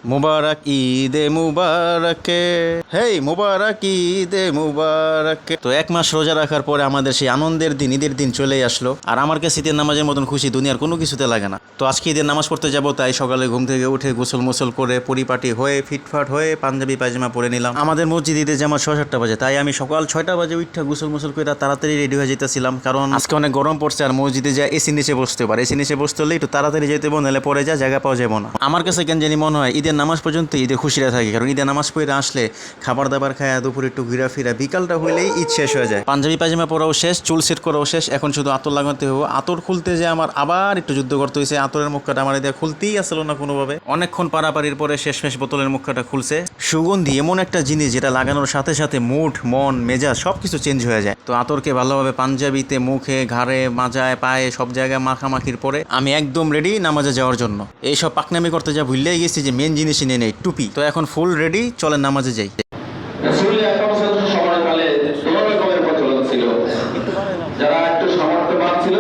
মুবারক ঈদে মুবারকে, হেই মুবারক ঈদে মুবারকে। তো এক মাস রোজা রাখার পরে আমাদের সেই আনন্দের দিন, ঈদের দিন চলেই আসলো। আর আমার কাছে ঈদের নামাজের মতন খুশি দুনিয়ার কোনো কিছুতে লাগে না। তো আজকে ঈদের নামাজ পড়তে যাব, তাই সকালে ঘুম থেকে উঠে গোসল মোসল করে পরিপাটি হয়ে ফিটফাট হয়ে পাঞ্জাবি পায়জামা পরে নিলাম। আমাদের মসজিদ ঈদের জামাত 6-7টা বাজে, তাই আমি সকাল 6টা বাজে উঠে গোসল মোসল করে তাড়াতাড়ি রেডি হয়ে যেতেছিলাম, কারণ আজকে অনেক গরম পড়ছে আর মসজিদে যা এসি নিচে বসতে পারে, এসি নিচে বসতে হলে একটু তাড়াতাড়ি যেতে হবে, নাহলে পরে যা জায়গা পাওয়া যাবে না। আমার কাছে কেন জানি মনে হয় ঈদের নামাজ পর্যন্ত ঈদে খুশিরা থাকে, কারণ ঈদের নামাজ পড়ে আসলে খাবার দাবার খায়, দুপুরে একটু ঘোরাফেরা, বিকালটা হইলেই ঈদ শেষ হয়ে যায়। পাঞ্জাবি পায়জামা পরাও শেষ, চুল সেট করাও শেষ, এখন শুধু আতর লাগাতে হবে। আতর খুলতে যে আমার আবার একটু যুদ্ধ করতে হয়েছে, আতরের মুখটা আমার দিয়ে খুলতেই আসলো না কোনোভাবে। অনেকক্ষণ পারাপারির পরে শেষমেশ বোতলের মুখটা খুলছে। সুগন্ধি এমন একটা জিনিস যেটা লাগানোর সাথে সাথে মুড, মন, মেজাজ সবকিছু চেঞ্জ হয়ে যায়। তো আতরকে ভালোভাবে পাঞ্জাবিতে, মুখে, ঘাড়ে, মাজায়, পায়ে সব জায়গায় মাখামাখির পরে আমি একদম রেডি নামাজে যাওয়ার জন্য। এইসব পাকনামি করতে যা ভুললেই গেছি যে মেন জিনিসই নিয়ে নেই, টুপি। তো এখন ফুল রেডি, চলেন নামাজে যাই। সময়কালে দোনো রকমের প্রচলন ছিল, যারা একটু সামর্থ্যবান ছিল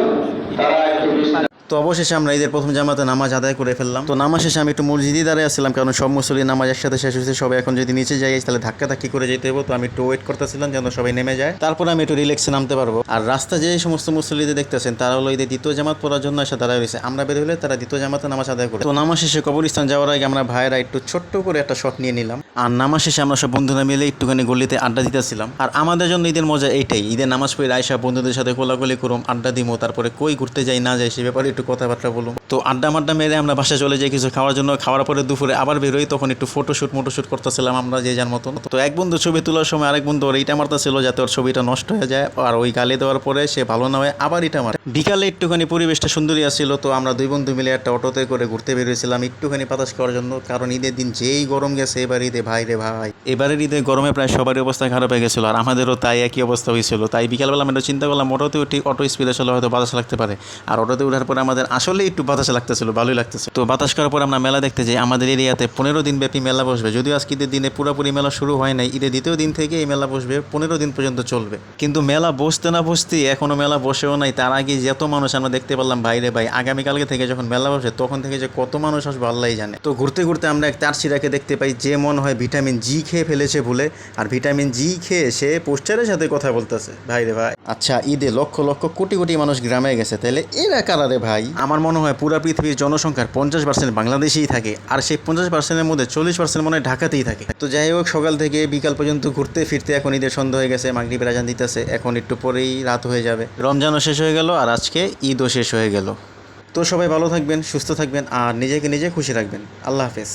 তারা একটু বেশি। তো অবশেষে আমরা ঈদের প্রথম জামাতে নামাজ আদায় করে ফেললাম। তো নামাজ শেষে আমি একটু মসজিদে দাঁড়িয়ে আসছিলাম, কারণ সব মুসল্লি নামাজ একসাথে শেষ হয়েছে। সবাই এখন যদি নিচে যাই তাহলে ধাক্কা ধাক্কি করে যেতে হবে, তো আমি একটু ওয়েট করতেছিলাম যেন সবাই নেমে যায়, তারপরে আমি একটু রিল্যাক্সে নামতে পারবো। আর রাস্তা যে সমস্ত মুসল্লিদের দেখতেছেন তারা হলো ঈদের দ্বিতীয় জামাত পড়ার জন্য এসে দাঁড়ায় রয়েছে। আমরা বের হলে তারা দ্বিতীয় জামাতে নামাজ আদায় করে। তো নামাজ শেষে কবরস্থান যাওয়ার আগে আমরা ভাইয়েরা একটু ছোট্ট করে একটা শট নিয়ে নিলাম। আর নামাজ শেষে আমরা সব বন্ধুরা মিলে একটুখানি গলিতে আড্ডা দিতেছিলাম। আর আমাদের জন্য ঈদের মজা এইটাই, ঈদের নামাজ পড়ে আয়সা বন্ধুদের সাথে কোলাকুলি করুম, আড্ডা দিমো, তারপরে কই ঘুরতে যাই না যাই সে ব্যাপারে একটু কথাবার্তা বলুম। তো আড্ডা মাড্ডা মেরে আমরা বাসায় চলে যাই কিছু খাওয়ার জন্য। খাওয়ার পরে দুপুরে আবার বেরোই, তখন একটু ফটোশ্যুট মোটোশ্যুট করতেছিলাম আমরা যে যার মতন। তো এক বন্ধু ছবি তোলার সময় আরেক বন্ধু ওর ইটা মারতেছিল যাতে ওর ছবিটা নষ্ট হয়ে যায়, আর ওই গালি দেওয়ার পরে সে ভালো না হয় আবার ইটা মারে। বিকালে একটুখানি পরিবেশটা সুন্দরই আসছিল, তো আমরা দুই বন্ধু মিলে একটা অটোতে করে ঘুরতে বেরিয়েছিলাম একটুখানি বাতাস খাওয়ার জন্য, কারণ ঈদের দিন যেই গরম গেছে এবার ঈদে ভাই রে ভাই, এবারের ঈদে গরমে প্রায় সবারই অবস্থা খারাপ হয়ে গেছিলো, আর আমাদেরও তাই একই অবস্থা হয়েছিল। তাই বিকালবেলা আমরা চিন্তা করলাম অটোতে উঠি, অটো স্পিডে চলে হয়তো বাতাস লাগতে পারে। আর অটোতে ওঠার পরে আমাদের আসলে একটু বাতাস লাগতেছিল, ভালোই লাগতেছে। তো বাতাস করার পর আমরা মেলা দেখতে যাই। আমাদের এরিয়াতে 15 দিন ব্যাপী মেলা বসবে, যদিও আজকে ঈদের দিনে পুরোপুরি মেলা শুরু হয় নাই, ঈদের দ্বিতীয় দিন থেকে এই মেলা বসবে, 15 দিন পর্যন্ত চলবে। কিন্তু মেলা বসতে না বসতেই এখনো মেলা বসেও নাই, তার আগে যত মানুষ আমরা দেখতে পারলাম বাইরে ভাই, আগামীকালকে থেকে যখন মেলা বসে তখন থেকে যে কত মানুষ আসবে আল্লাহই জানে। তো ঘুরতে ঘুরতে আমরা এক চার্চিরাকে দেখতে পাই, যে মনে হয় ভিটামিন জি খেয়ে ফেলেছে ভুলে, আর ভিটামিন জি খেয়ে সে পোস্টারের সাথে কথা বলতেছে ভাই রে ভাই। আচ্ছা, ঈদে লক্ষ লক্ষ কোটি কোটি মানুষ গ্রামে গেছে, তাহলে এরা কারা রে ভাই? আমার মনে হয় পুরা পৃথিবীর জনসংখ্যার 50% বাংলাদেশেই থাকে, আর সেই 50%-এর মধ্যে 40% মনে হয় ঢাকাতেই থাকে। তো যাই হোক, সকাল থেকে বিকাল পর্যন্ত ঘুরতে ফিরতে এখন ঈদের সন্ধ্যা হয়ে গেছে, মাগরিবের আজান দিতেছে, এখন একটু পরেই রাত হয়ে যাবে। রমজানও শেষ হয়ে গেল আর আজকে ঈদও শেষ হয়ে গেল। তো সবাই ভালো থাকবেন, সুস্থ থাকবেন, আর নিজেকে নিজে খুশি রাখবেন। আল্লাহ হাফেজ।